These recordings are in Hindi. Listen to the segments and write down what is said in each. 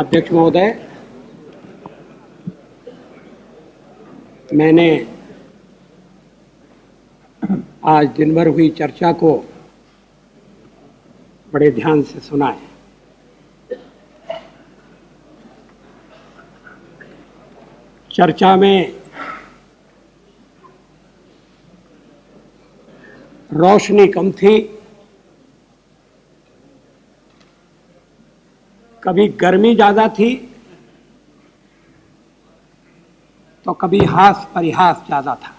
अध्यक्ष महोदय, मैंने आज दिन भर हुई चर्चा को बड़े ध्यान से सुना है। चर्चा में रोशनी कम थी, कभी गर्मी ज्यादा थी तो कभी हास परिहास ज्यादा था।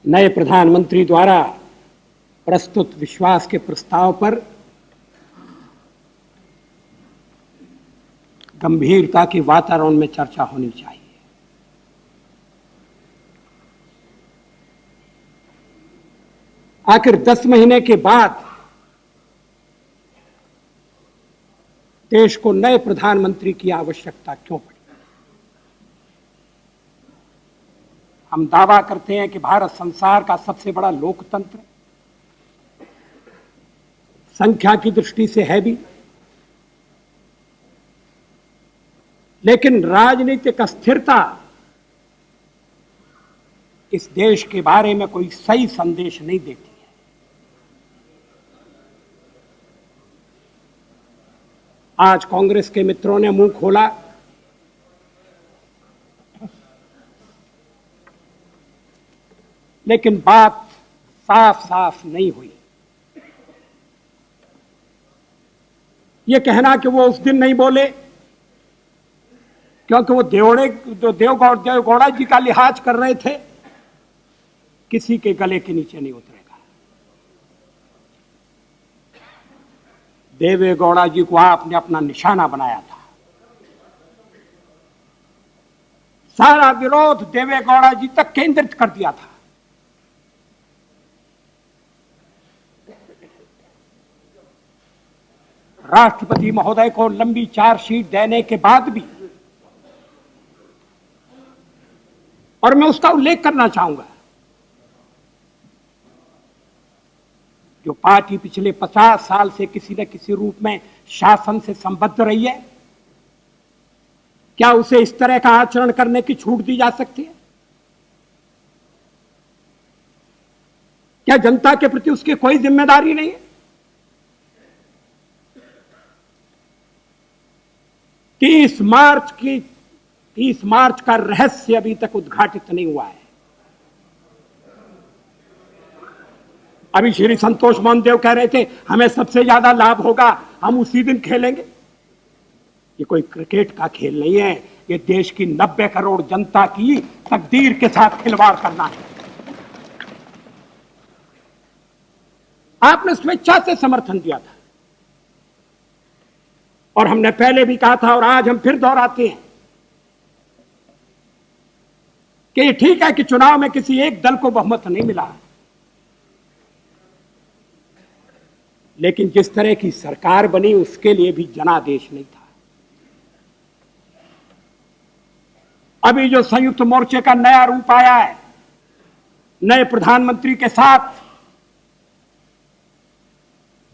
नए प्रधानमंत्री द्वारा प्रस्तुत विश्वास के प्रस्ताव पर गंभीरता के वातावरण में चर्चा होनी चाहिए। आखिर 10 महीने के बाद देश को नए प्रधानमंत्री की आवश्यकता क्यों पड़ी? हम दावा करते हैं कि भारत संसार का सबसे बड़ा लोकतंत्र संख्या की दृष्टि से है भी, लेकिन राजनीतिक अस्थिरता इस देश के बारे में कोई सही संदेश नहीं देती है। आज कांग्रेस के मित्रों ने मुंह खोला, लेकिन बात साफ साफ नहीं हुई। यह कहना कि वो उस दिन नहीं बोले क्योंकि वो देवगौड़ा जी का लिहाज कर रहे थे, किसी के गले के नीचे नहीं उतरेगा। देवेगौड़ा जी को आपने अपना निशाना बनाया था। सारा विरोध देवेगौड़ा जी तक केंद्रित कर दिया था। राष्ट्रपति महोदय को लंबी चार्जशीट देने के बाद भी, और मैं उसका उल्लेख करना चाहूंगा, जो पार्टी पिछले 50 साल से किसी न किसी रूप में शासन से संबद्ध रही है, क्या उसे इस तरह का आचरण करने की छूट दी जा सकती है? क्या जनता के प्रति उसकी कोई जिम्मेदारी नहीं है? तीस मार्च का रहस्य अभी तक उद्घाटित नहीं हुआ है। अभी श्री संतोष मोहन देव कह रहे थे हमें सबसे ज्यादा लाभ होगा, हम उसी दिन खेलेंगे। ये कोई क्रिकेट का खेल नहीं है, ये देश की 90 करोड़ जनता की तकदीर के साथ खिलवाड़ करना है। आपने स्वेच्छा से समर्थन दिया था, और हमने पहले भी कहा था और आज हम फिर दोहराते हैं कि ये ठीक है कि चुनाव में किसी एक दल को बहुमत नहीं मिला, लेकिन जिस तरह की सरकार बनी उसके लिए भी जनादेश नहीं था। अभी जो संयुक्त मोर्चे का नया रूप आया है, नए प्रधानमंत्री के साथ,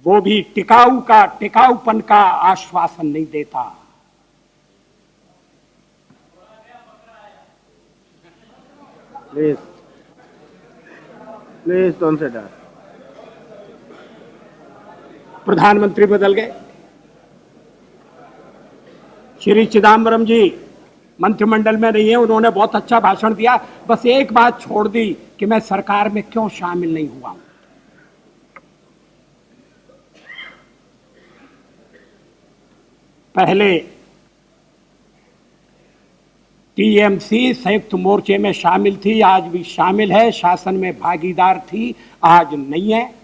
वो भी टिकाऊपन का आश्वासन नहीं देता। Please don't say that. प्रधानमंत्री बदल गए। श्री चिदम्बरम जी मंत्रिमंडल में नहीं है, उन्होंने बहुत अच्छा भाषण दिया, बस एक बात छोड़ दी कि मैं सरकार में क्यों शामिल नहीं हुआ। पहले टीएमसी संयुक्त मोर्चे में शामिल थी, आज भी शामिल है, शासन में भागीदार थी, आज नहीं है।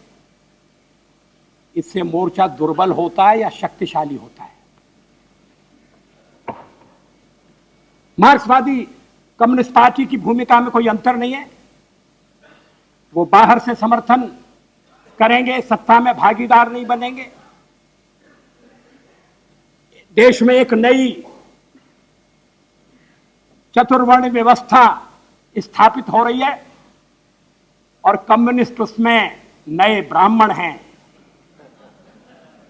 इससे मोर्चा दुर्बल होता है या शक्तिशाली होता है? मार्क्सवादी कम्युनिस्ट पार्टी की भूमिका में कोई अंतर नहीं है। वो बाहर से समर्थन करेंगे, सत्ता में भागीदार नहीं बनेंगे। देश में एक नई चतुर्वर्ण व्यवस्था स्थापित हो रही है और कम्युनिस्ट उसमें नए ब्राह्मण हैं।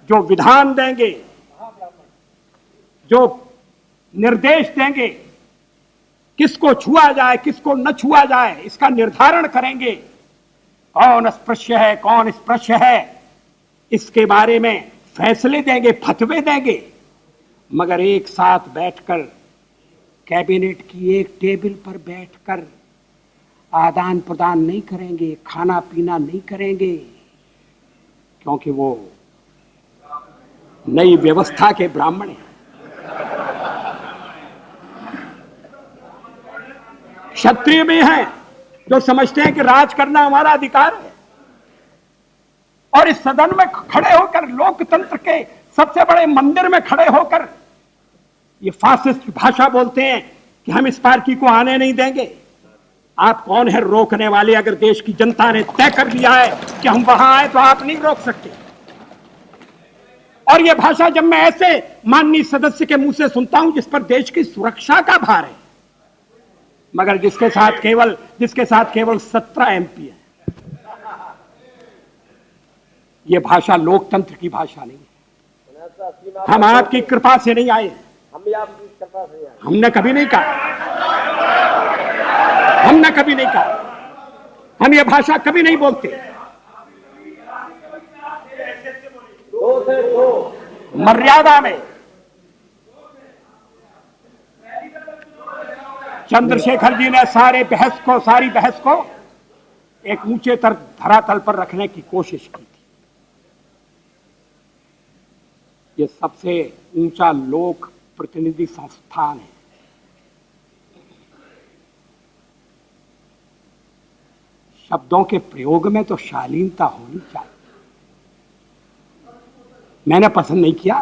जो विधान देंगे, जो निर्देश देंगे, किसको छुआ जाए किसको न छुआ जाए इसका निर्धारण करेंगे। कौन अस्पृश्य है कौन स्पृश्य है इसके बारे में फैसले देंगे, फतवे देंगे, मगर एक साथ बैठकर कैबिनेट की एक टेबल पर बैठकर आदान प्रदान नहीं करेंगे, खाना पीना नहीं करेंगे, क्योंकि वो नई व्यवस्था के ब्राह्मण हैं। क्षत्रिय भी हैं जो समझते हैं कि राज करना हमारा अधिकार है, और इस सदन में खड़े होकर लोकतंत्र के सबसे बड़े मंदिर में खड़े होकर ये फासिस्ट भाषा बोलते हैं कि हम इस पार्टी को आने नहीं देंगे। आप कौन है रोकने वाले? अगर देश की जनता ने तय कर दिया है कि हम वहां आए तो आप नहीं रोक सकते। और यह भाषा जब मैं ऐसे माननीय सदस्य के मुंह से सुनता हूं जिस पर देश की सुरक्षा का भार है, मगर जिसके साथ केवल 17 एमपी है, यह भाषा लोकतंत्र की भाषा नहीं है। हम आपकी कृपा से नहीं आए, हम भी आपकी कृपा से आए। हमने कभी नहीं कहा, हम यह भाषा कभी नहीं बोलते। दो से दो मर्यादा में चंद्रशेखर जी ने सारी बहस को एक ऊंचे धरातल पर रखने की कोशिश की थी। ये सबसे ऊंचा लोक प्रतिनिधि संस्थान है। शब्दों के प्रयोग में तो शालीनता होनी चाहिए। मैंने पसंद नहीं किया,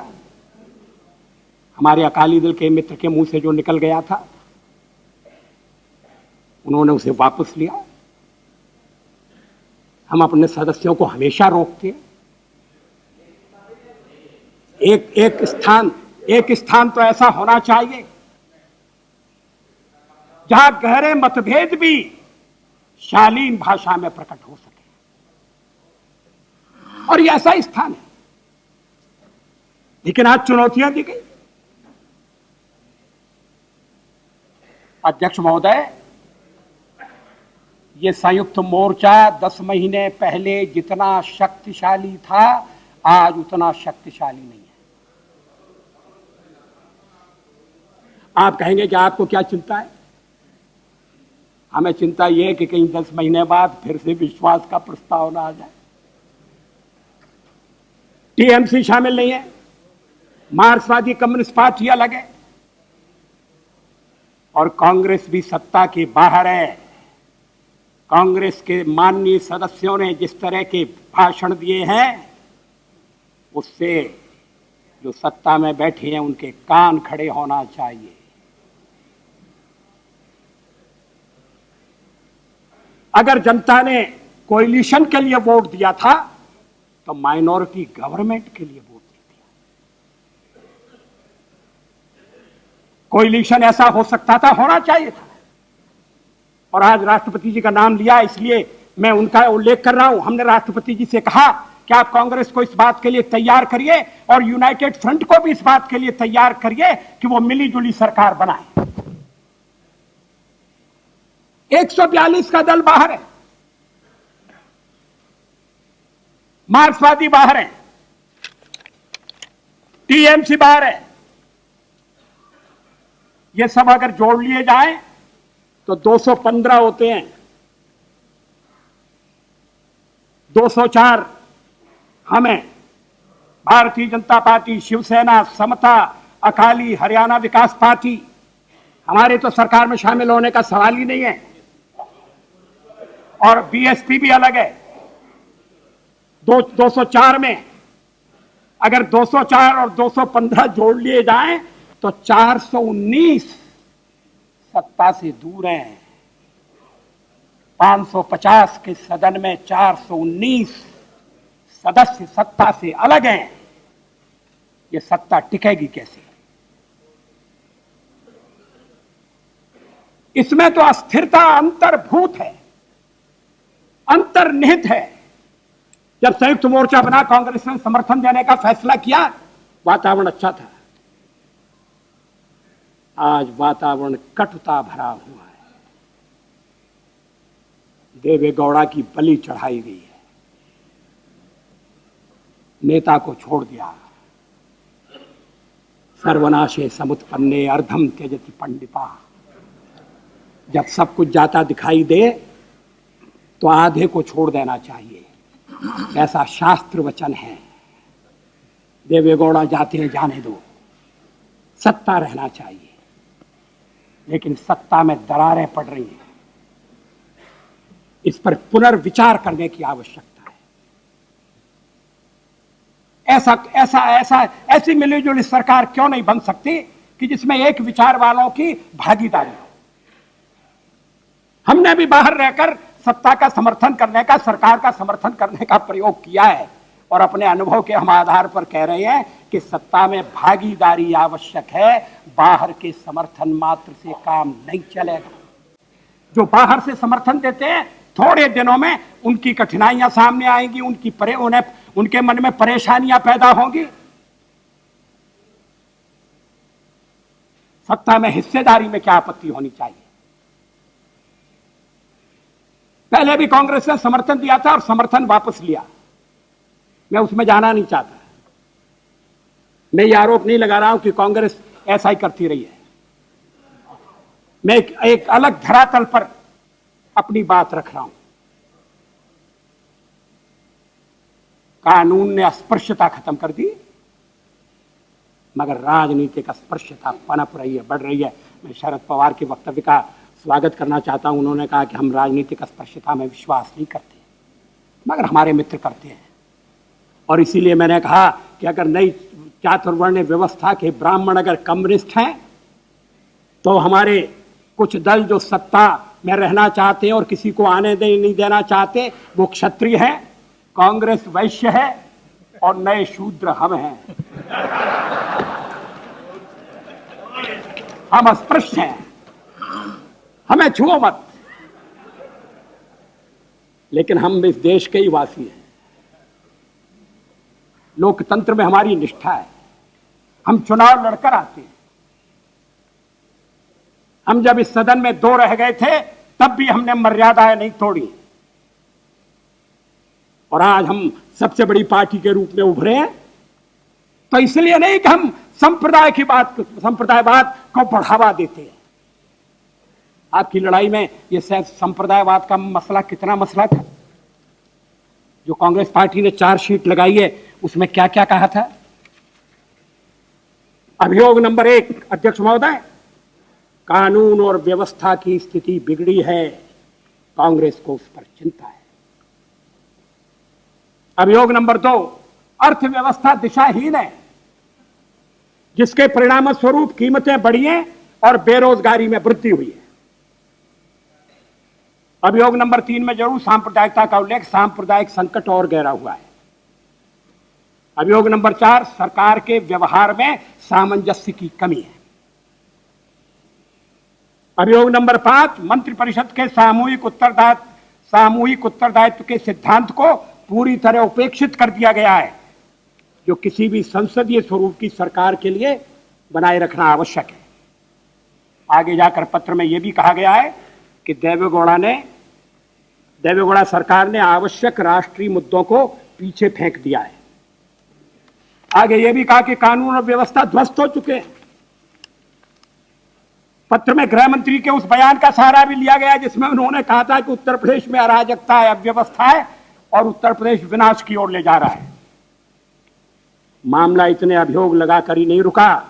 हमारे अकाली दल के मित्र के मुंह से जो निकल गया था उन्होंने उसे वापस लिया। हम अपने सदस्यों को हमेशा रोकते हैं। एक स्थान तो ऐसा होना चाहिए जहां गहरे मतभेद भी शालीन भाषा में प्रकट हो सके, और यह ऐसा स्थान है। लेकिन आज चुनौतियां दी गई। अध्यक्ष महोदय, ये संयुक्त मोर्चा 10 महीने पहले जितना शक्तिशाली था आज उतना शक्तिशाली नहीं है। आप कहेंगे कि आपको क्या चिंता है? हमें चिंता यह है कि कहीं 10 महीने बाद फिर से विश्वास का प्रस्ताव ना आ जाए। टीएमसी शामिल नहीं है, मार्क्सवादी कम्युनिस्ट पार्टी अलग है, और कांग्रेस भी सत्ता के बाहर है। कांग्रेस के माननीय सदस्यों ने जिस तरह के भाषण दिए हैं उससे जो सत्ता में बैठे हैं उनके कान खड़े होना चाहिए। अगर जनता ने कोएलिशन के लिए वोट दिया था तो माइनॉरिटी गवर्नमेंट के लिए वोट दिया। कोएलिशन ऐसा हो सकता था, होना चाहिए था। और आज राष्ट्रपति जी का नाम लिया इसलिए मैं उनका उल्लेख कर रहा हूं। हमने राष्ट्रपति जी से कहा कि आप कांग्रेस को इस बात के लिए तैयार करिए और यूनाइटेड फ्रंट को भी इस बात के लिए तैयार करिए कि वो मिली जुली सरकार बनाए। 142 का दल बाहर है, मार्क्सवादी बाहर है, टीएमसी बाहर है। ये सब अगर जोड़ लिए जाएं तो 215 होते हैं। 204 हमें भारतीय जनता पार्टी, शिवसेना, समता, अकाली, हरियाणा विकास पार्टी, हमारे तो सरकार में शामिल होने का सवाल ही नहीं है। और बीएसपी भी अलग है। 204 में अगर 204 और 215 जोड़ लिए जाएं तो 419 सत्ता से दूर हैं। 550 के सदन में 419 सदस्य सत्ता से अलग हैं। ये सत्ता टिकेगी कैसे? इसमें तो अस्थिरता अंतर्भूत है, अंतर्निहित है। जब संयुक्त मोर्चा बना, कांग्रेस ने समर्थन देने का फैसला किया, वातावरण अच्छा था। आज वातावरण कटुता भरा हुआ है। देवेगौड़ा की बलि चढ़ाई गई है, नेता को छोड़ दिया। सर्वनाशे समुत्पन्ने अर्धम त्यजति पंडिता। जब सब कुछ जाता दिखाई दे तो आधे को छोड़ देना चाहिए, ऐसा शास्त्र वचन है। देवेगौड़ा जाते हैं, जाने दो, सत्ता रहना चाहिए, लेकिन सत्ता में दरारें पड़ रही हैं। इस पर पुनर्विचार करने की आवश्यकता है। ऐसी मिलीजुली सरकार क्यों नहीं बन सकती कि जिसमें एक विचार वालों की भागीदारी हो। हमने भी बाहर रहकर सत्ता का समर्थन करने का, सरकार का समर्थन करने का प्रयोग किया है, और अपने अनुभव के हम आधार पर कह रहे हैं कि सत्ता में भागीदारी आवश्यक है। बाहर के समर्थन मात्र से काम नहीं चलेगा। जो बाहर से समर्थन देते हैं, थोड़े दिनों में उनकी कठिनाइयां सामने आएंगी, उनके मन में परेशानियां पैदा होंगी। सत्ता में हिस्सेदारी में क्या आपत्ति होनी चाहिए। पहले भी कांग्रेस ने समर्थन दिया था और समर्थन वापस लिया। मैं उसमें जाना नहीं चाहता। मैं ये आरोप नहीं लगा रहा हूं कि कांग्रेस ऐसा ही करती रही है। मैं एक अलग धरातल पर अपनी बात रख रहा हूं। कानून ने अस्पृश्यता खत्म कर दी, मगर राजनीतिक अस्पृश्यता पनप रही है, बढ़ रही है। मैं शरद पवार के वक्तव्य का स्वागत करना चाहता हूं। उन्होंने कहा कि हम राजनीतिक अस्पृश्यता में विश्वास नहीं करते, मगर हमारे मित्र करते हैं। और इसीलिए मैंने कहा कि अगर नई चातुर्वर्ण्य व्यवस्था के ब्राह्मण अगर कम्युनिस्ट हैं, तो हमारे कुछ दल जो सत्ता में रहना चाहते हैं और किसी को आने नहीं देना चाहते, वो क्षत्रिय हैं, कांग्रेस वैश्य है, और नए शूद्र हम हैं। हम अस्पृश्य हैं, हमें छुओ मत। लेकिन हम इस देश के ही वासी हैं। लोकतंत्र में हमारी निष्ठा है। हम चुनाव लड़कर आते हैं। हम जब इस सदन में 2 रह गए थे, तब भी हमने मर्यादाएं नहीं तोड़ी, और आज हम सबसे बड़ी पार्टी के रूप में उभरे हैं। तो इसलिए नहीं कि हम संप्रदायवाद को बढ़ावा देते हैं। आपकी लड़ाई में ये संप्रदायवाद का मसला कितना मसला था। जो कांग्रेस पार्टी ने चार्जशीट लगाई है, उसमें क्या क्या कहा था। अभियोग नंबर 1, अध्यक्ष महोदय, कानून और व्यवस्था की स्थिति बिगड़ी है, कांग्रेस को उस पर चिंता है। अभियोग नंबर 2, अर्थव्यवस्था दिशाहीन है, जिसके परिणाम स्वरूप कीमतें बढ़ी हैं और बेरोजगारी में वृद्धि हुई है। अभियोग नंबर 3 में जरूर सांप्रदायिकता का उल्लेख, सांप्रदायिक संकट और गहरा हुआ है। अभियोग नंबर 4, सरकार के व्यवहार में सामंजस्य की कमी है। अभियोग नंबर 5, मंत्रिपरिषद के सामूहिक उत्तरदायित्व के सिद्धांत को पूरी तरह उपेक्षित कर दिया गया है, जो किसी भी संसदीय स्वरूप की सरकार के लिए बनाए रखना आवश्यक है। आगे जाकर पत्र में यह भी कहा गया है कि देवेगौड़ा सरकार ने आवश्यक राष्ट्रीय मुद्दों को पीछे फेंक दिया है। आगे यह भी कहा कि कानून और व्यवस्था ध्वस्त हो चुके हैं। पत्र में गृह मंत्री के उस बयान का सहारा भी लिया गया जिसमें उन्होंने कहा था कि उत्तर प्रदेश में अराजकता है, अव्यवस्था है, और उत्तर प्रदेश विनाश की ओर ले जा रहा है। मामला इतने अभियोग लगाकर ही नहीं रुका,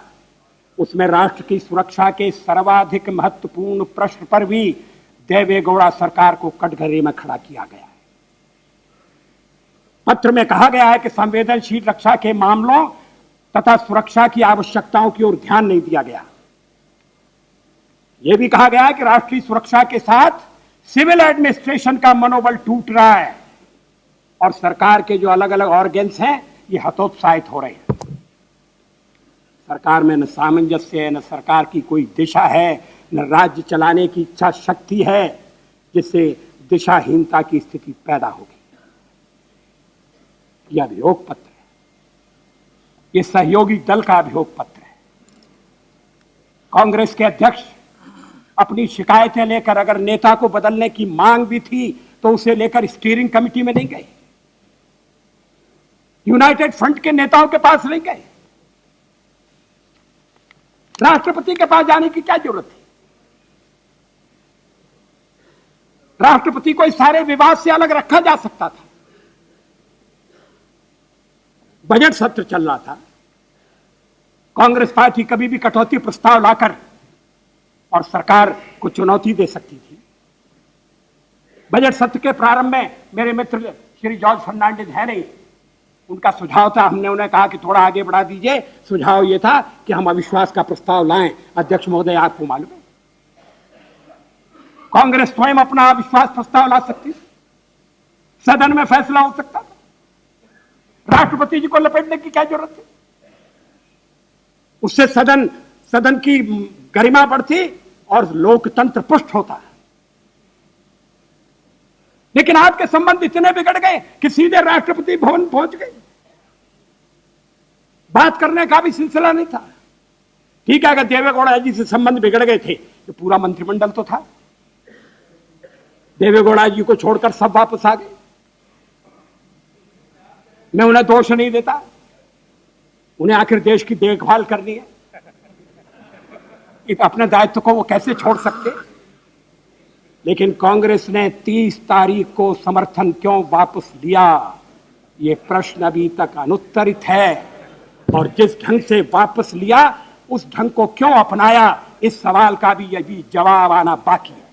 उसमें राष्ट्र की सुरक्षा के सर्वाधिक महत्वपूर्ण प्रश्न पर भी देवेगौड़ा सरकार को कटघरे में खड़ा किया गया है। पत्र में कहा गया है कि संवेदनशील रक्षा के मामलों तथा सुरक्षा की आवश्यकताओं की ओर ध्यान नहीं दिया गया। यह भी कहा गया है कि राष्ट्रीय सुरक्षा के साथ सिविल एडमिनिस्ट्रेशन का मनोबल टूट रहा है, और सरकार के जो अलग अलग ऑर्गन्स हैं, ये हतोत्साहित हो रहे हैं। सरकार में न सामंजस्य है, न सरकार की कोई दिशा है, न राज्य चलाने की इच्छा शक्ति है, जिससे दिशाहीनता की स्थिति पैदा होगी। यह अभियोग पत्र है, ये सहयोगी दल का अभियोग पत्र है। कांग्रेस के अध्यक्ष अपनी शिकायतें लेकर, अगर नेता को बदलने की मांग भी थी तो उसे लेकर स्टीयरिंग कमेटी में नहीं गए, यूनाइटेड फ्रंट के नेताओं के पास नहीं गए, राष्ट्रपति के पास जाने की क्या जरूरत थी? राष्ट्रपति को इस सारे विवाद से अलग रखा जा सकता था। बजट सत्र चल रहा था, कांग्रेस पार्टी कभी भी कटौती प्रस्ताव लाकर और सरकार को चुनौती दे सकती थी। बजट सत्र के प्रारंभ में मेरे मित्र श्री जॉर्ज फर्नांडिस है नहीं, उनका सुझाव था, हमने उन्हें कहा कि थोड़ा आगे बढ़ा दीजिए। सुझाव यह था कि हम अविश्वास का प्रस्ताव लाएं। अध्यक्ष महोदय, आपको मालूम है कांग्रेस स्वयं अपना अविश्वास प्रस्ताव ला सकती थी, सदन में फैसला हो सकता था, राष्ट्रपति जी को लपेटने की क्या जरूरत थी? उससे सदन की गरिमा बढ़ती और लोकतंत्र पुष्ट होता है। लेकिन आपके संबंध इतने बिगड़ गए कि सीधे राष्ट्रपति भवन पहुंच गए, बात करने का भी सिलसिला नहीं था। ठीक है, अगर देवेगौड़ा जी से संबंध बिगड़ गए थे तो पूरा मंत्रिमंडल तो था, देवेगौड़ा जी को छोड़कर सब वापस आ गए। मैं उन्हें दोष नहीं देता, उन्हें आखिर देश की देखभाल करनी है, अपने दायित्व को वो कैसे छोड़ सकते? लेकिन कांग्रेस ने 30 तारीख को समर्थन क्यों वापस लिया, ये प्रश्न अभी तक अनुत्तरित है। और जिस ढंग से वापस लिया उस ढंग को क्यों अपनाया, इस सवाल का भी अभी जवाब आना बाकी है।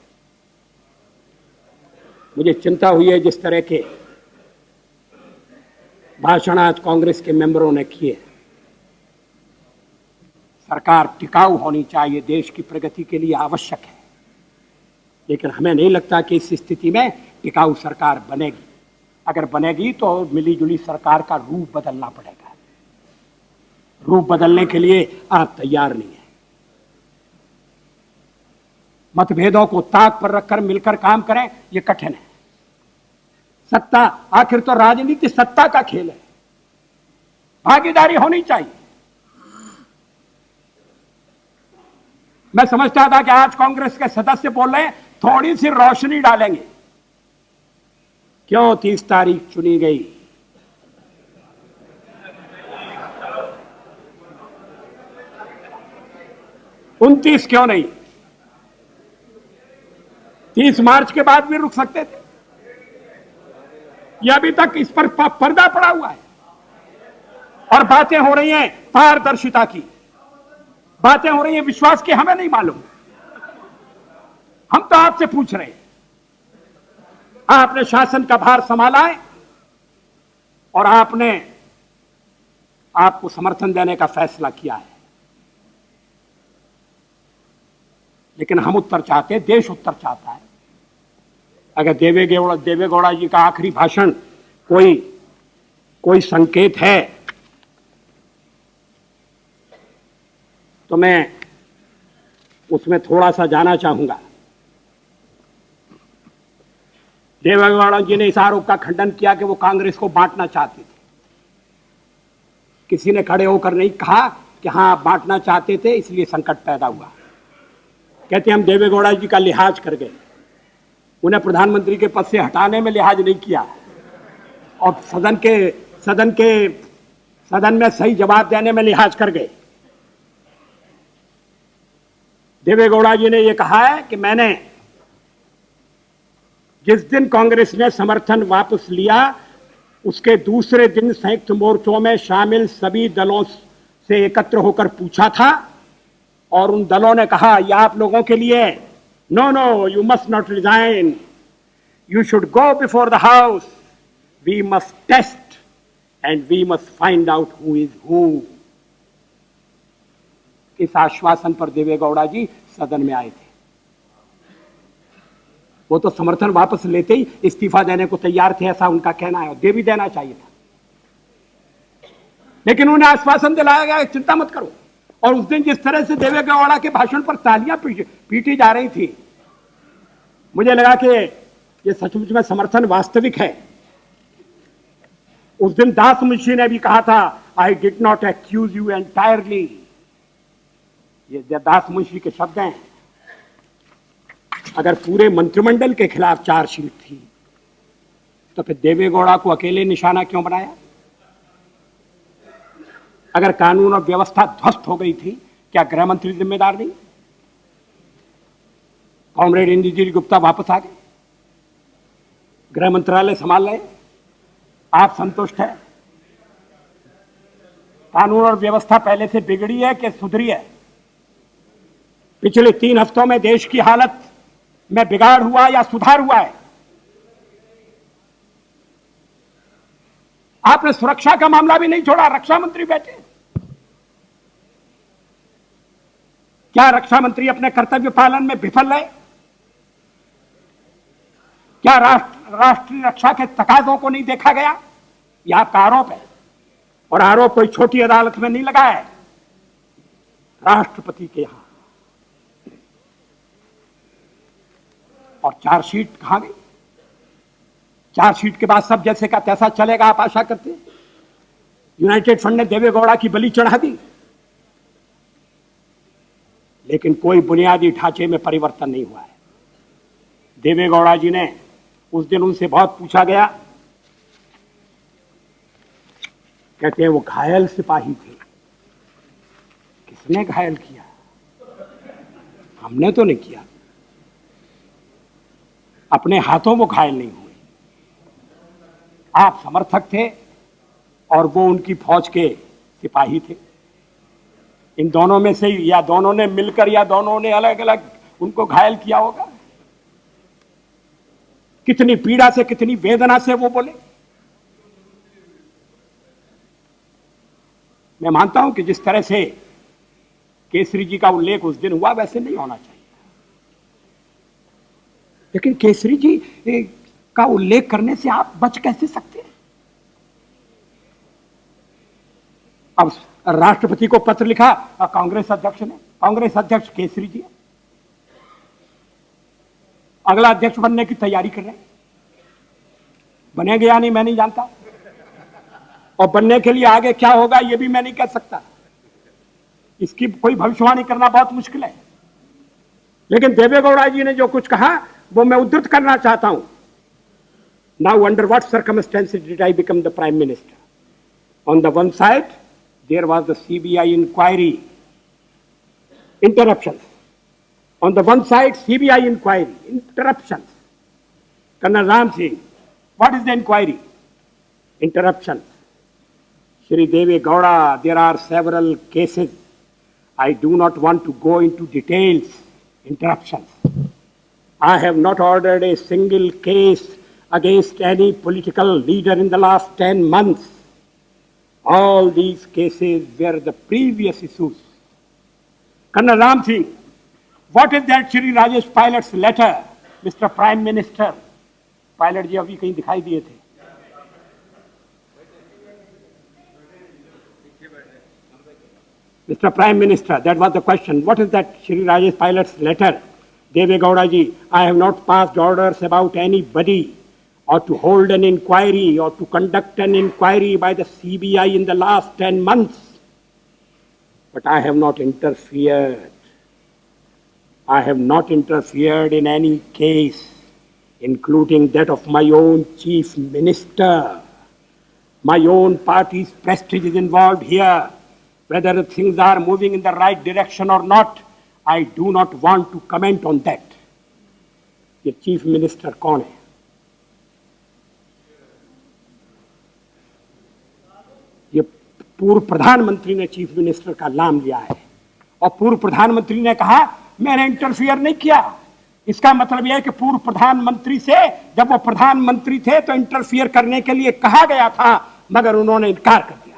मुझे चिंता हुई है जिस तरह के भाषण आज कांग्रेस के मेंबरों ने किए। सरकार टिकाऊ होनी चाहिए, देश की प्रगति के लिए आवश्यक है, लेकिन हमें नहीं लगता कि इस स्थिति में टिकाऊ सरकार बनेगी। अगर बनेगी तो मिलीजुली सरकार का रूप बदलना पड़ेगा। रूप बदलने के लिए आप तैयार नहीं है। मतभेदों को ताक पर रखकर मिलकर काम करें, यह कठिन है। सत्ता, आखिर तो राजनीति सत्ता का खेल है, भागीदारी होनी चाहिए। मैं समझता था कि आज कांग्रेस के सदस्य बोल रहे हैं, थोड़ी सी रोशनी डालेंगे। क्यों 30 तारीख चुनी गई? उनतीस क्यों नहीं? 30 मार्च के बाद भी रुक सकते थे। यह अभी तक इस पर पर्दा पड़ा हुआ है और बातें हो रही हैं पारदर्शिता की, बातें हो रही हैं विश्वास की। हमें नहीं मालूम, हम तो आपसे पूछ रहे हैं। आपने शासन का भार संभाला है और आपको समर्थन देने का फैसला किया है, लेकिन हम उत्तर चाहते हैं, देश उत्तर चाहता है। अगर देवेगौड़ा जी का आखिरी भाषण कोई संकेत है तो मैं उसमें थोड़ा सा जाना चाहूंगा। देवेगौड़ा जी ने इस आरोप का खंडन किया कि वो कांग्रेस को बांटना चाहते थे। किसी ने खड़े होकर नहीं कहा कि हां आप बांटना चाहते थे इसलिए संकट पैदा हुआ। कहते हम देवेगौड़ा जी का लिहाज कर गए, उन्हें प्रधानमंत्री के पद से हटाने में लिहाज नहीं किया और सदन में सही जवाब देने में लिहाज कर गए। देवेगौड़ा जी ने यह कहा है कि मैंने जिस दिन कांग्रेस ने समर्थन वापस लिया उसके दूसरे दिन संयुक्त मोर्चों में शामिल सभी दलों से एकत्र होकर पूछा था और उन दलों ने कहा यह आप लोगों के लिए, no you must not resign, you should go before the house, we must test and we must find out who is who. इस आश्वासन पर देवेगौड़ा जी सदन में आए थे। वो तो समर्थन वापस लेते ही इस्तीफा देने को तैयार थे, ऐसा उनका कहना है, और दे भी देना चाहिए था। लेकिन उन्हें आश्वासन दिलाया गया चिंता मत करो। और उस दिन जिस तरह से देवेगौड़ा के भाषण पर तालियां पीटी जा रही थी, मुझे लगा कि ये सचमुच में समर्थन वास्तविक है। उस दिन दास मुंशी ने भी कहा था, I did not accuse you entirely. ये दास मुंशी के शब्द हैं। अगर पूरे मंत्रिमंडल के खिलाफ चार्जशीट थी तो फिर देवेगौड़ा को अकेले निशाना क्यों बनाया? अगर कानून और व्यवस्था ध्वस्त हो गई थी, क्या गृह मंत्री जिम्मेदार नहीं? कॉमरेड इंद्रजीत गुप्ता वापस आ गए, गृह मंत्रालय संभाल रहे, आप संतुष्ट हैं? कानून और व्यवस्था पहले से बिगड़ी है कि सुधरी है? पिछले 3 हफ्तों में देश की हालत में बिगाड़ हुआ या सुधार हुआ है? आपने सुरक्षा का मामला भी नहीं छोड़ा, रक्षा मंत्री बैठे। क्या रक्षा मंत्री अपने कर्तव्य पालन में विफल रहे? क्या राष्ट्रीय रक्षा के तकाजों को नहीं देखा गया? यह आपका आरोप है, और आरोप कोई छोटी अदालत में नहीं लगा है, राष्ट्रपति के यहां। और चार्जशीट कहां गई? चार्जशीट के बाद सब जैसे का तैसा चलेगा, आप आशा करते हैं? यूनाइटेड फ्रंट ने देवेगौड़ा की बलि चढ़ा दी, लेकिन कोई बुनियादी ढांचे में परिवर्तन नहीं हुआ है। देवेगौड़ा जी ने, उस दिन उनसे बहुत पूछा गया, कहते हैं वो घायल सिपाही थे। किसने घायल किया? हमने तो नहीं किया, अपने हाथों वो घायल नहीं हुए। आप समर्थक थे और वो उनकी फौज के सिपाही थे। इन दोनों में से या दोनों ने मिलकर या दोनों ने अलग अलग उनको घायल किया होगा। कितनी पीड़ा से, कितनी वेदना से वो बोले। मैं मानता हूं कि जिस तरह से केसरी जी का उल्लेख उस दिन हुआ, वैसे नहीं होना चाहिए, लेकिन केसरी जी का उल्लेख करने से आप बच कैसे सकते हैं? अब राष्ट्रपति को पत्र लिखा कांग्रेस अध्यक्ष ने, कांग्रेस अध्यक्ष केसरी जी है, अगला अध्यक्ष बनने की तैयारी कर रहे हैं। बनेगा या नहीं मैं नहीं जानता, और बनने के लिए आगे क्या होगा ये भी मैं नहीं कह सकता। इसकी कोई भविष्यवाणी करना बहुत मुश्किल है। लेकिन देवेगौड़ा जी ने जो कुछ कहा वो मैं उद्धृत करना चाहता हूं। Now under what circumstances did I become the prime minister? On the one side there was the CBI inquiry, interruptions. On the one side, CBI inquiry, interruptions. Colonel Ram Singh, what is the inquiry? Interruptions. Shri Deve Gowda, there are several cases. I do not want to go into details. Interruptions. I have not ordered a single case against any political leader in the last 10 months. All these cases were the previous issues. Colonel Ram Singh, what is that Shri Rajesh Pilot's letter, Mr. Prime Minister? Pilot ji अभी कहीं दिखाई दिए थे। Mr. Prime Minister, that was the question. What is that Shri Rajesh Pilot's letter? Deve Gowda ji, I have not passed orders about anybody, or to hold an inquiry, or to conduct an inquiry by the CBI in the last 10 months. But I have not interfered. I have not interfered in any case, including that of my own chief minister. My own party's prestige is involved here. Whether things are moving in the right direction or not, I do not want to comment on that. ये चीफ मिनिस्टर कौन है? ये पूर्व प्रधानमंत्री ने चीफ मिनिस्टर का नाम लिया है, और पूर्व प्रधानमंत्री ने कहा मैंने इंटरफियर नहीं किया। इसका मतलब यह है कि पूर्व प्रधानमंत्री से, जब वो प्रधानमंत्री थे तो इंटरफियर करने के लिए कहा गया था, मगर उन्होंने इनकार कर दिया।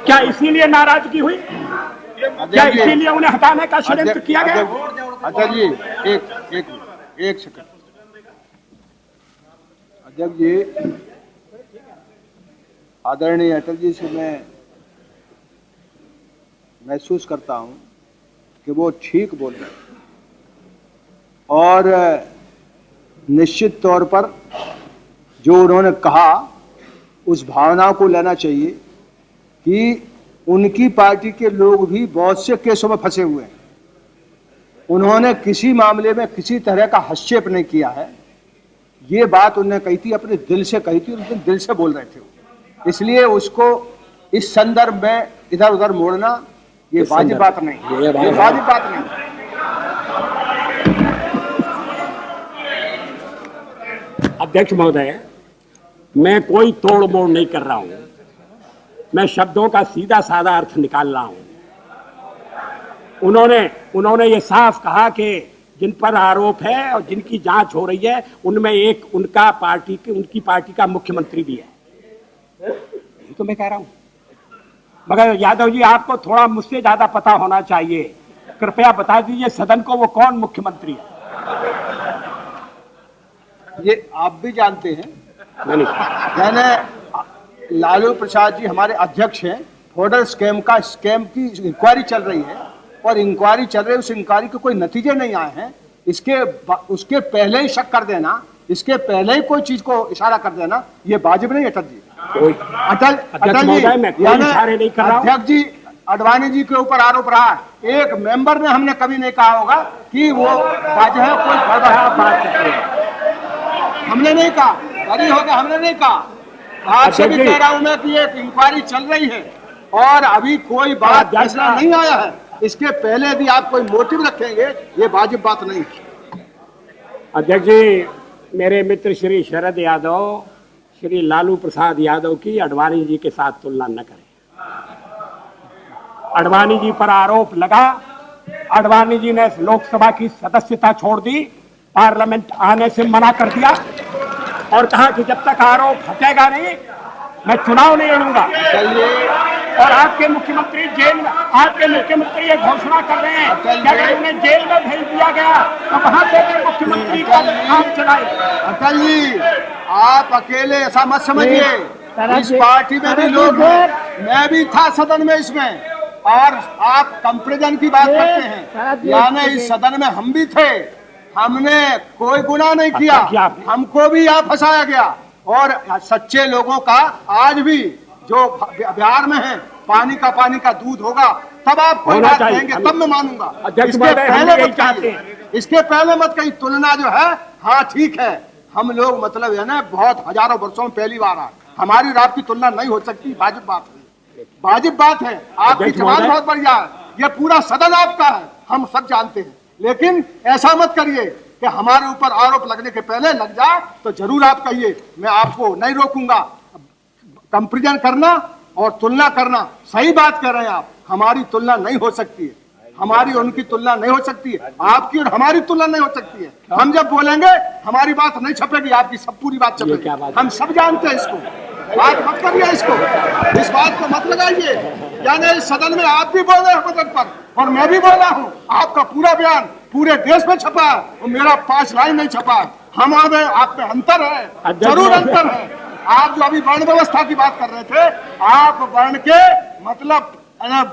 क्या इसीलिए नाराजगी हुई? क्या इसीलिए उन्हें हटाने का षड्यंत्र किया गया? अच्छा जी, एक सेकंड। अध्यक्ष जी, आदरणीय अटल जी से मैं महसूस करता हूं कि वो ठीक बोल रहे हैं, और निश्चित तौर पर जो उन्होंने कहा उस भावना को लेना चाहिए कि उनकी पार्टी के लोग भी बहुत से केसों में फंसे हुए हैं। उन्होंने किसी मामले में किसी तरह का हस्तक्षेप नहीं किया है। ये बात उन्होंने कही थी, अपने दिल से कही थी, उनके दिल से बोल रहे थे। इसलिए उसको इस संदर्भ में इधर उधर मोड़ना ये वाजिब बात नहीं, ये वाजिब बात नहीं। अध्यक्ष महोदय, मैं कोई तोड़ मोड़ नहीं कर रहा हूं, मैं शब्दों का सीधा साधा अर्थ निकाल रहा हूं। उन्होंने ये साफ कहा कि जिन पर आरोप है और जिनकी जांच हो रही है उनमें एक उनकी पार्टी का मुख्यमंत्री भी है। ये तो मैं कह रहा हूं। मगर यादव जी, आपको थोड़ा मुझसे ज्यादा पता होना चाहिए। कृपया बता दीजिए सदन को वो कौन मुख्यमंत्री है। ये आप भी जानते हैं। नहीं, लालू प्रसाद जी हमारे अध्यक्ष हैं। फोर्डर स्कैम की इंक्वायरी चल रही है और इंक्वायरी चल रही है, उस इंक्वायरी के कोई नतीजे नहीं आए हैं। उसके पहले ही शक कर देना, इसके पहले ही कोई चीज को इशारा कर देना, ये वाजिब नहीं। अटल जी, अटल जी, अध्यक्ष जी, अडवाणी जी के ऊपर आरोप रहा, एक मेंबर ने हमने कभी नहीं कहा होगा कि वो वाजिब है, कोई गड़बड़ बात करते हैं। हमने नहीं कहा, बड़ी होगा, हमने नहीं कहा। आपसे भी कह रहा हूं मैं कि एक इंक्वायरी चल रही है और अभी कोई बात फैसला नहीं आया है। इसके पहले भी आप कोई मोटिव रखेंगे, ये वाजिब बात नहीं। अध्यक्ष जी, मेरे मित्र श्री शरद यादव, श्री लालू प्रसाद यादव की अडवाणी जी के साथ तुलना न करें। अडवाणी जी पर आरोप लगा, अडवाणी जी ने लोकसभा की सदस्यता छोड़ दी, पार्लियामेंट आने से मना कर दिया और कहा कि जब तक आरोप हटेगा नहीं मैं चुनाव नहीं लड़ूंगा। और आपके मुख्यमंत्री ये घोषणा कर रहे हैं कि अगर उन्हें जेल में भेज दिया गया तो वहां से मुख्यमंत्री का काम चलाए। अटल जी, आप अकेले ऐसा मत समझिए, इस पार्टी में भी लोग हैं, मैं भी था सदन में इसमें, और आप कंपैरिजन की बात करते हैं, यानी इस सदन में हम भी थे, हमने कोई गुनाह नहीं किया, हमको भी यहाँ फंसाया गया। और सच्चे लोगों का आज भी जो बिहार में है, पानी का दूध होगा, तब आप कोई बात कहेंगे तब मैं मानूंगा। इसके पहले मत कहीं तुलना जो है। हाँ ठीक है, हम लोग मतलब है ना बहुत हजारों वर्षों में पहली बार आए, हमारी और आपकी तुलना नहीं हो सकती, वाजिब बात है, वाजिब बात है। आपकी जवाब बहुत बढ़िया है, ये पूरा सदन आपका है, हम सब जानते हैं। लेकिन ऐसा मत करिए कि हमारे ऊपर आरोप लगने के पहले लग जाए तो जरूर आप कहिए, मैं आपको नहीं रोकूंगा। कंपैरिजन करना और तुलना करना, सही बात कर रहे हैं आप, हमारी तुलना नहीं हो सकती है, हमारी उनकी तुलना नहीं हो सकती है, आपकी और हमारी तुलना नहीं हो सकती है। हम जब बोलेंगे हमारी बात नहीं छपेगी, आपकी सब पूरी बात छपेगी, हम सब जानते हैं। इसको बात मत करिए, इस बात को मत लगाइए। यानी इस सदन में आप भी बोल रहे हैं बजट पर और मैं भी बोला हूँ, आपका पूरा बयान पूरे देश में छपा है और मेरा 5 लाइन नहीं छपा। हमारे आप में अंतर है, जरूर अंतर है। आप जो अभी वर्ण व्यवस्था की बात कर रहे थे, आप वर्ण के मतलब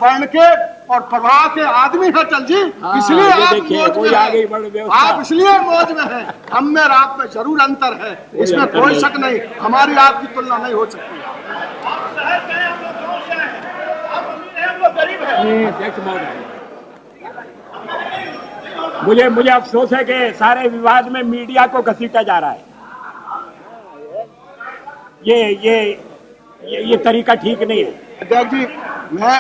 वर्ण के और प्रवाह के आदमी हैं अटल जी, इसलिए आप मौज में हैं, आप इसलिए मौज में हैं। हम में और आप में जरूर अंतर है, इसमें कोई शक नहीं, हमारी आपकी तुलना नहीं हो सकती। मुझे अफसोस है कि सारे विवाद में मीडिया को घसीटा जा रहा है। ये तरीका ठीक नहीं है। अध्यक्ष जी, मैं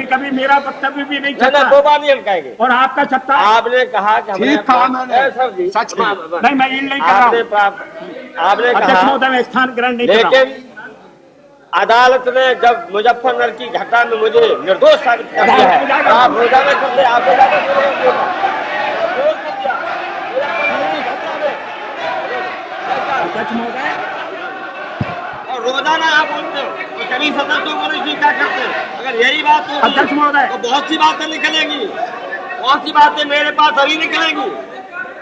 कभी मेरा वक्तव्य भी नहीं चलता, 2 बार नहीं हल्काएंगे और आपका छपता। आपने कहा कि ठीक कहा मैंने, सच नहीं, मैं इन नहीं कर रहा हूं। आपने अध्यक्ष महोदय, मैं स्थान ग्रहण नहीं कर रहा हूं। लेकिन अदालत ने जब मुजफ्फरनगर की घटना में मुझे निर्दोष साबित कर दिया है, आप रोजाना करते, आप और रोजाना आप बोलते हो, तो कभी सदस्यों को नहीं स्वीकार करते। अगर यही बात होगी अध्यक्ष महोदय, तो बहुत सी बातें निकलेंगी, बहुत सी बातें मेरे पास अभी निकलेंगी।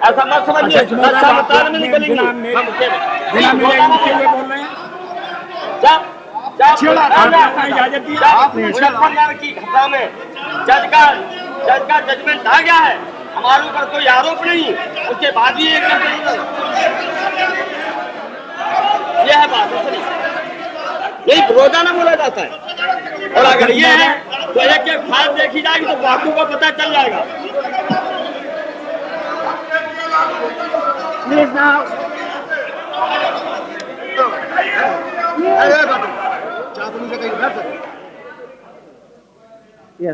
ऐसा मत समझिए, में निकलेंगी। इजाजत दी, मुजफ्फरनगर की घटना में जज का जजमेंट आ गया है, हमारे ऊपर कोई आरोप नहीं, उसके बाद ही एक यह है बात, यही रोजाना बोला जाता है। और अगर ये है तो एक एक फाइल देखी जाएगी तो बाकी को पता चल जाएगा।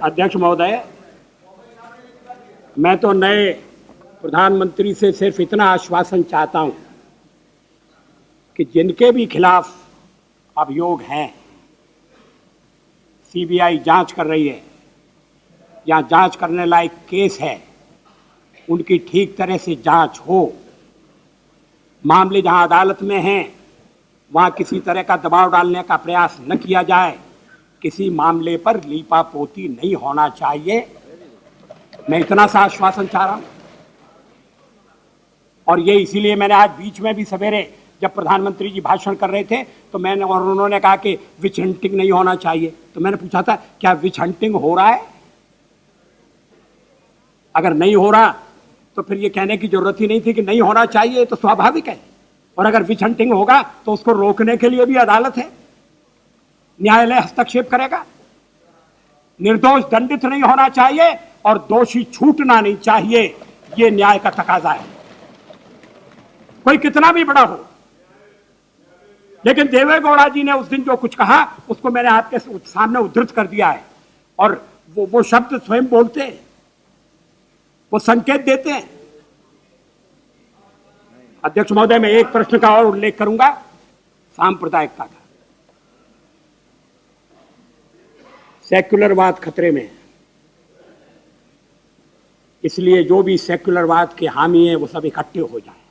अध्यक्ष महोदय, मैं तो नए प्रधानमंत्री से सिर्फ इतना आश्वासन चाहता हूं कि जिनके भी खिलाफ अभियोग हैं, सीबीआई जांच कर रही है या जांच करने लायक केस है, उनकी ठीक तरह से जांच हो। मामले जहां अदालत में हैं वहां किसी तरह का दबाव डालने का प्रयास न किया जाए, किसी मामले पर लीपापोती नहीं होना चाहिए। मैं इतना सा आश्वासन चाह रहा हूं। और ये इसीलिए मैंने आज बीच में भी सवेरे जब प्रधानमंत्री जी भाषण कर रहे थे तो मैंने और उन्होंने कहा कि विच हंटिंग नहीं होना चाहिए, तो मैंने पूछा था क्या विच हंटिंग हो रहा है? अगर नहीं हो रहा तो फिर ये कहने की जरूरत ही नहीं थी कि नहीं होना चाहिए, तो स्वाभाविक है। और अगर विच हंटिंग होगा तो उसको रोकने के लिए भी अदालत है, न्यायालय हस्तक्षेप करेगा। निर्दोष दंडित नहीं होना चाहिए और दोषी छूटना नहीं चाहिए, ये न्याय का तकाजा है, कोई कितना भी बड़ा हो। लेकिन देवेगौड़ा जी ने उस दिन जो कुछ कहा उसको मैंने आपके सामने उद्धृत कर दिया है, और वो शब्द स्वयं बोलते हैं, वो संकेत देते हैं। अध्यक्ष महोदय, मैं एक प्रश्न का और उल्लेख करूंगा, सांप्रदायिकता का। सेक्युलरवाद खतरे में है, इसलिए जो भी सेक्युलरवाद के हामी हैं वो सब इकट्ठे हो जाएं।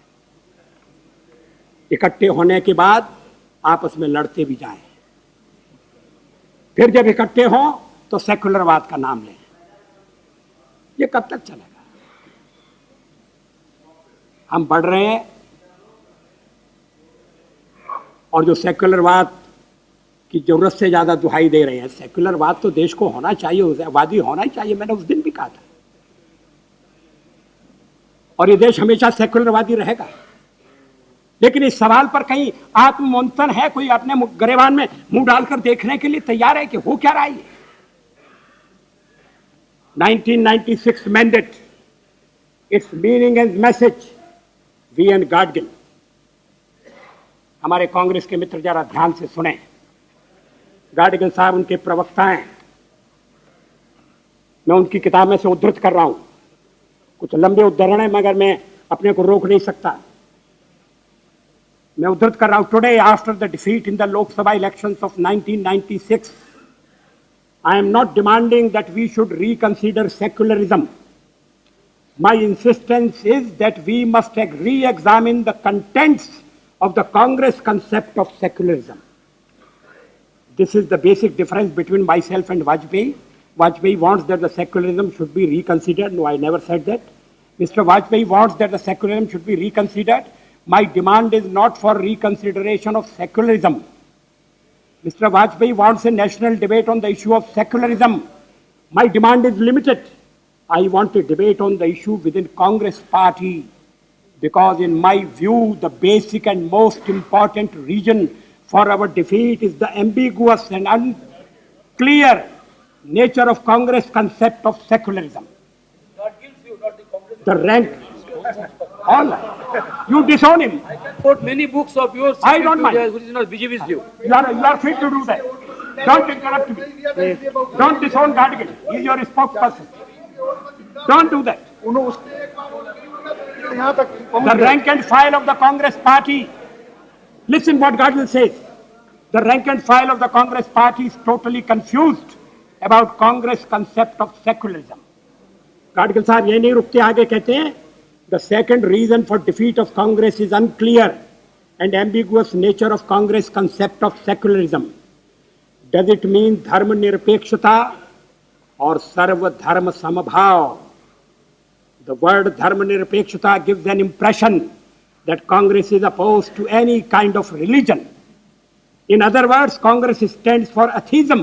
इकट्ठे होने के बाद आपस में लड़ते भी जाएं, फिर जब इकट्ठे हों तो सेक्युलरवाद का नाम लें। ये कब तक चलेगा? हम बढ़ रहे हैं और जो सेक्युलरवाद की जरूरत से ज्यादा दुहाई दे रहे हैं। सेक्युलरवाद तो देश को होना चाहिए, वादी होना ही चाहिए, मैंने उस दिन भी कहा था, और ये देश हमेशा सेक्युलरवादी रहेगा। लेकिन इस सवाल पर कहीं आत्ममंथन है? कोई अपने गरेबान में मुंह डालकर देखने के लिए तैयार है कि हो क्या रहा है? 1996 mandate, its meaning and message, V N. Gadgil. हमारे कांग्रेस के मित्र जरा ध्यान से सुने। गाडगिल साहब उनके प्रवक्ता हैं, मैं उनकी किताब में से उद्धृत कर रहा हूं। कुछ लंबे उद्धरण है मगर मैं अपने को रोक नहीं सकता। मैं उद्धृत कर रहा हूं। Today after the defeat in the Lok Sabha elections of 1996, I am not demanding that we should reconsider secularism. My insistence is that we must re-examine the contents of the Congress concept of secularism. This is the basic difference between myself and Vajpayee. Vajpayee wants that the secularism should be reconsidered. No, I never said that. Mr. Vajpayee wants that the secularism should be reconsidered. My demand is not for reconsideration of secularism. Mr. Vajpayee wants a national debate on the issue of secularism. My demand is limited. I want a debate on the issue within Congress party, because in my view, the basic and most important reason for our defeat is the ambiguous and unclear nature of Congress concept of secularism. God gives you, not the Congress. The rank, all right. You disown him. I can quote many books of yours. I don't mind. Which is not BJP's view. You are free to do that. Don't interrupt me. Don't disown Gadgil. He is your spokesperson. Don't do that. The rank and file of the Congress party, listen what Gadgil says. The rank and file of the Congress party is totally confused about Congress concept of secularism. Gadgil साहब ये नहीं रुकते, आगे कहते हैं, the second reason for defeat of Congress is unclear and ambiguous nature of Congress concept of secularism. Does it mean धर्म निरपेक्षता और सर्व धर्म समभाव? The word dharma nirapekshata gives an impression that Congress is opposed to any kind of religion. In other words, Congress stands for atheism.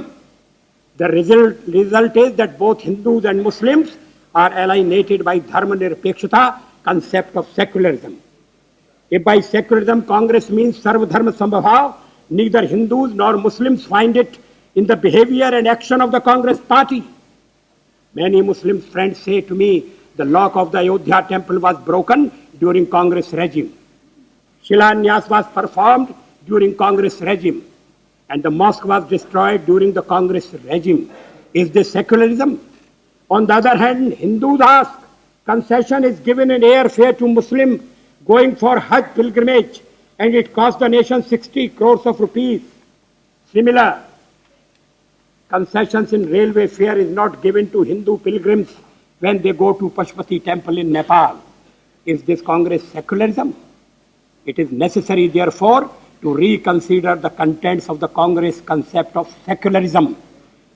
The result is that both Hindus and Muslims are alienated by dharma nirpekshata concept of secularism. If by secularism Congress means sarva dharma sambhav, neither Hindus nor Muslims find it in the behavior and action of the Congress party. Many Muslim friends say to me, the lock of the Ayodhya temple was broken during Congress regime. Shilanyas was performed during Congress regime, and the mosque was destroyed during the Congress regime. Is this secularism? On the other hand, Hindus ask, concession is given in airfare to Muslim going for Hajj pilgrimage, and it cost the nation 60 crores of rupees. Similar concessions in railway fare is not given to Hindu pilgrims when they go to Pashupati temple in Nepal. Is this Congress secularism? It is necessary, therefore, to reconsider the contents of the Congress concept of secularism.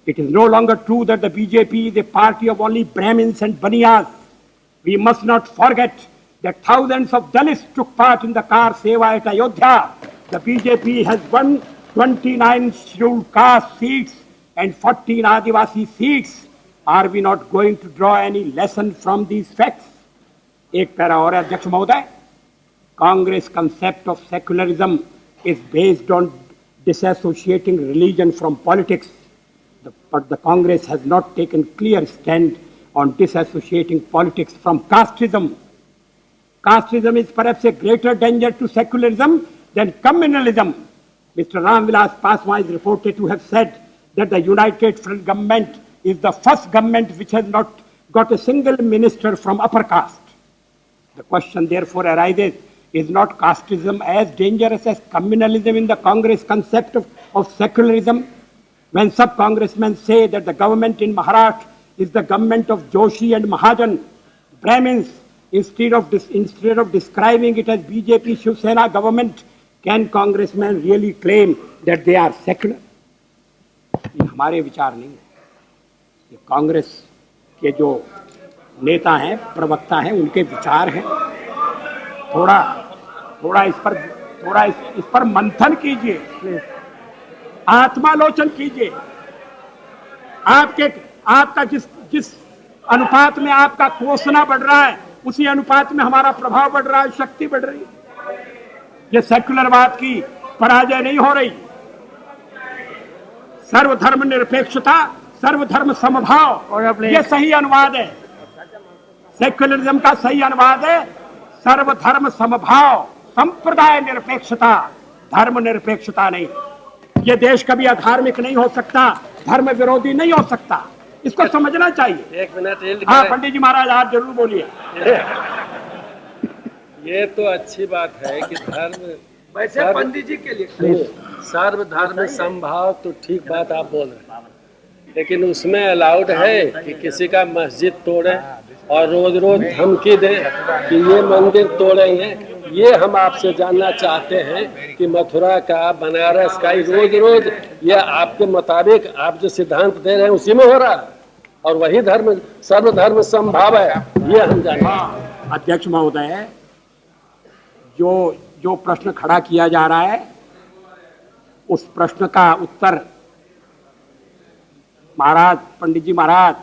It is no longer true that the BJP is a party of only Brahmins and Baniyas. We must not forget that thousands of Dalits took part in the car seva at Ayodhya. The BJP has won 29 scheduled caste seats and 14 Adivasi seats. Are we not going to draw any lesson from these facts? एक पैरा और है अध्यक्ष महोदय. Congress concept of secularism is based on disassociating religion from politics. But the Congress has not taken clear stand on disassociating politics from casteism. Casteism is perhaps a greater danger to secularism than communalism. Mr. Ram Vilas Paswan is reported to have said that the United Front government is the first government which has not got a single minister from upper caste. The question therefore arises, is not casteism as dangerous as communalism in the Congress concept of secularism? When sub-congressmen say that the government in Maharashtra is the government of Joshi and Mahajan, Brahmins, instead of describing it as BJP Shiv Sena government, can congressmen really claim that they are secular? ये हमारे विचार नहीं है. ये कांग्रेस के जो नेता हैं, प्रवक्ता हैं, उनके विचार हैं. थोड़ा इस पर मंथन कीजिए, आत्मालोचन कीजिए. आपका जिस अनुपात में आपका कोसना बढ़ रहा है, उसी अनुपात में हमारा प्रभाव बढ़ रहा है, शक्ति बढ़ रही है. ये सेक्युलरवाद की पराजय नहीं हो रही. सर्वधर्म निरपेक्षता, सर्वधर्म समभाव, ये सही अनुवाद है. सेक्युलरिज्म का सही अनुवाद है सर्वधर्म समभाव, संप्रदाय निरपेक्षता, धर्म निरपेक्षता नहीं. ये देश कभी अधार्मिक नहीं हो सकता, धर्म विरोधी नहीं हो सकता. इसको समझना चाहिए. एक मिनट. हाँ पंडित जी महाराज, आप जरूर बोलिए. ये तो अच्छी बात है कि धर्म, वैसे पंडित जी के लिए सर्वधर्म समभाव तो ठीक बात आप बोल रहे हैं, लेकिन उसमें अलाउड है कि किसी का मस्जिद तोड़े और रोज रोज धमकी दे कि ये मंदिर तोड़ेंगे. ये हम आपसे जानना चाहते हैं कि मथुरा का, बनारस का रोज रोज ये आपके मुताबिक आप जो सिद्धांत दे रहे हैं उसी में हो रहा है, और वही धर्म सर्वधर्म समभाव है, ये हम जानते. अध्यक्ष महोदय, जो प्रश्न खड़ा किया जा रहा है, उस प्रश्न का उत्तर महाराज, पंडित जी महाराज,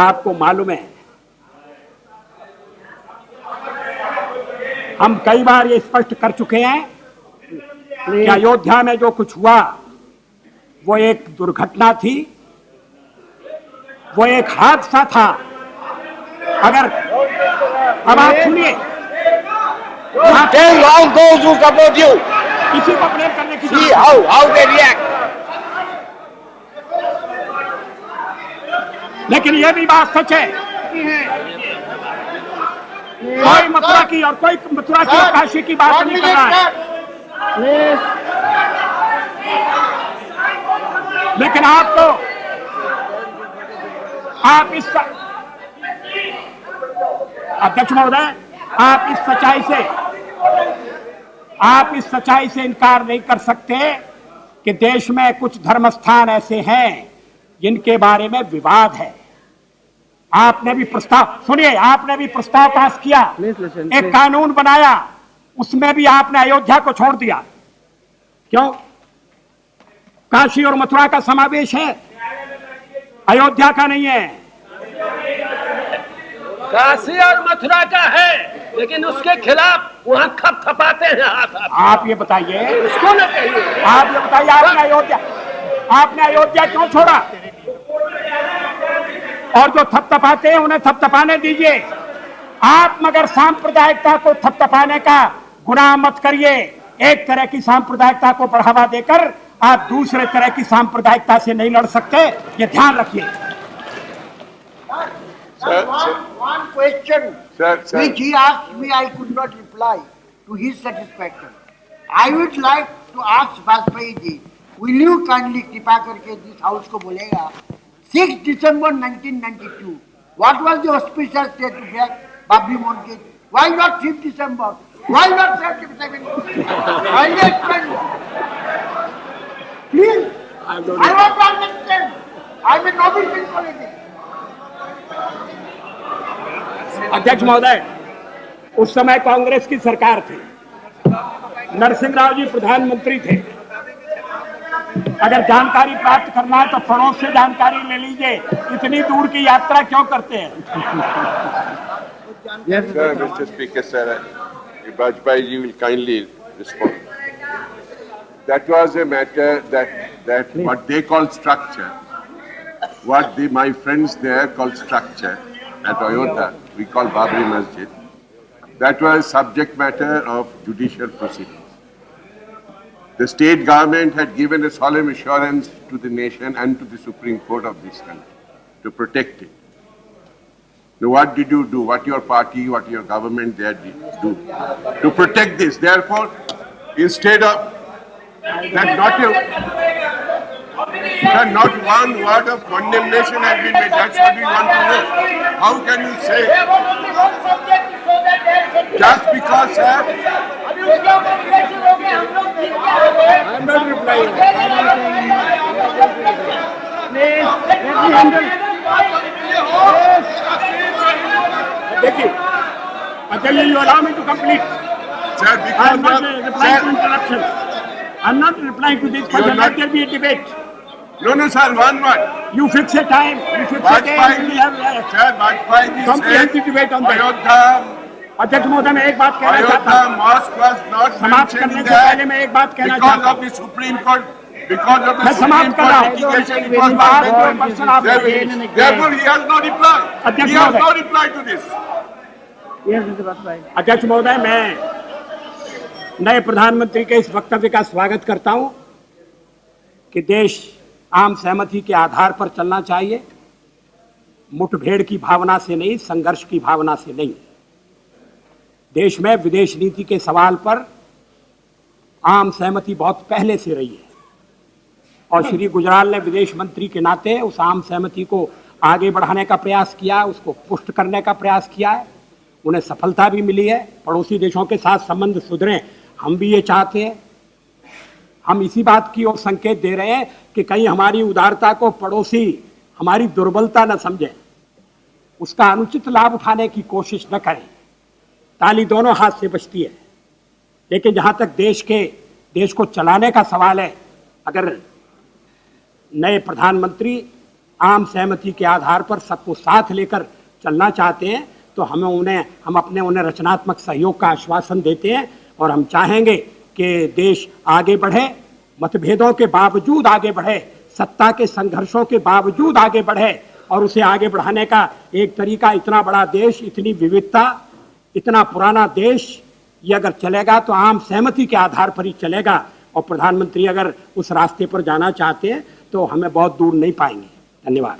आपको मालूम है, हम कई बार ये स्पष्ट कर चुके हैं कि अयोध्या में जो कुछ हुआ वो एक दुर्घटना थी, वो एक हादसा था. अगर अब आप सुनिए, किसी को ब्लेम करने की लेकिन यह भी बात सच है, कोई मथुरा की और काशी की बात नहीं कर रहा है. लेकिन अध्यक्ष महोदय, आप इस सच्चाई से इनकार नहीं कर सकते कि देश में कुछ धर्मस्थान ऐसे हैं जिनके बारे में विवाद है. आपने भी प्रस्ताव पास किया, एक कानून बनाया, उसमें भी आपने अयोध्या को छोड़ दिया. क्यों? काशी और मथुरा का समावेश है, अयोध्या का नहीं है. काशी और मथुरा का है, लेकिन उसके खिलाफ वहाँ थपथपाते हैं हाथ हाथ। आप ये बताइए, उसको न कहिए। आप ये बताइए, आपने अयोध्या क्यों छोड़ा? और जो थपथपाते हैं उन्हें थपथपाने दीजिए। आप मगर सांप्रदायिकता को थपथपाने का गुनाह मत करिए। एक तरह की सांप्रदायिकता को बढ़ावा देकर आप दूसरे तरह की सांप्रदायिकता से नहीं लड़ सकते, ये ध्यान रखिए। One question which he asked me, I could not reply to his satisfaction. I would like to ask Vajpayee ji, will you kindly कृपा करके this house को बोलेगा 6 December 1992, what was the auspicious day to break Babri Masjid? Why not 5th December? Why not 7th? Why not 10th? Please, I want to understand. I'm a novice in politics. अध्यक्ष महोदय, उस समय कांग्रेस की सरकार थी, नरसिंह राव जी प्रधानमंत्री थे। अगर जानकारी प्राप्त करना है तो पड़ोस से जानकारी ले लीजिए, इतनी दूर की यात्रा क्यों करते हैं? Sir, Mr. Speaker, sir, Vajpayee ji will kindly respond. That was a matter that what they call structure, what my friends there call structure at Ayodhya, we call Babri Masjid. That was subject matter of judicial proceedings. The state government had given a solemn assurance to the nation and to the Supreme Court of this country to protect it. Now, what did you do? What your party, what your government there did do to protect this? Therefore, instead of that, not one word of condemnation has been made. That's what we want to know. How can you say just because, sir? I'm not replying. देखिए, अध्यक्ष, you allow me to complete. Sir, I'm not because replying to interruptions. I'm not replying to this question. Let there be a debate. no, sir, one word. You fix a time. You fix a day. and we'll have Sir, Vajpayee comprehensive debate on that. Ayodhya, अध्यक्ष महोदय, मैं एक बात कहना चाहता Ayodhya हूँ। mosque was not समाप्त mentioned करने in से पहले that मैं एक बात कहना because चाहता of the Supreme Court. Because of the मैं Supreme समाप्त कर रहा Court हूँ। litigation, it was बात not जो mentioned. क्वेश्चन आप Therefore, he has no reply. अध्यक्ष He has महोदय। no reply to this. अध्यक्ष महोदय, मैं नए प्रधानमंत्री के इस वक्तव्य का स्वागत करता हूं कि देश आम सहमति के आधार पर चलना चाहिए, मुठभेड़ की भावना से नहीं, संघर्ष की भावना से नहीं। देश में विदेश नीति के सवाल पर आम सहमति बहुत पहले से रही है और श्री गुजराल ने विदेश मंत्री के नाते उस आम सहमति को आगे बढ़ाने का प्रयास किया, उसको पुष्ट करने का प्रयास किया है। उन्हें सफलता भी मिली है। पड़ोसी देशों के साथ संबंध सुधरे, हम भी ये चाहते हैं। हम इसी बात की ओर संकेत दे रहे हैं कि कहीं हमारी उदारता को पड़ोसी हमारी दुर्बलता न समझे, उसका अनुचित लाभ उठाने की कोशिश न करें। ताली दोनों हाथ से बजती है, लेकिन जहां तक देश को चलाने का सवाल है, अगर नए प्रधानमंत्री आम सहमति के आधार पर सबको साथ लेकर चलना चाहते हैं तो हम उन्हें रचनात्मक सहयोग का आश्वासन देते हैं और हम चाहेंगे कि देश आगे बढ़े, मतभेदों के बावजूद आगे बढ़े, सत्ता के संघर्षों के बावजूद आगे बढ़े। और उसे आगे बढ़ाने का एक तरीका, इतना बड़ा देश, इतनी विविधता, इतना पुराना देश, ये अगर चलेगा तो आम सहमति के आधार पर ही चलेगा। और प्रधानमंत्री अगर उस रास्ते पर जाना चाहते हैं तो हमें बहुत दूर नहीं पाएंगे। धन्यवाद।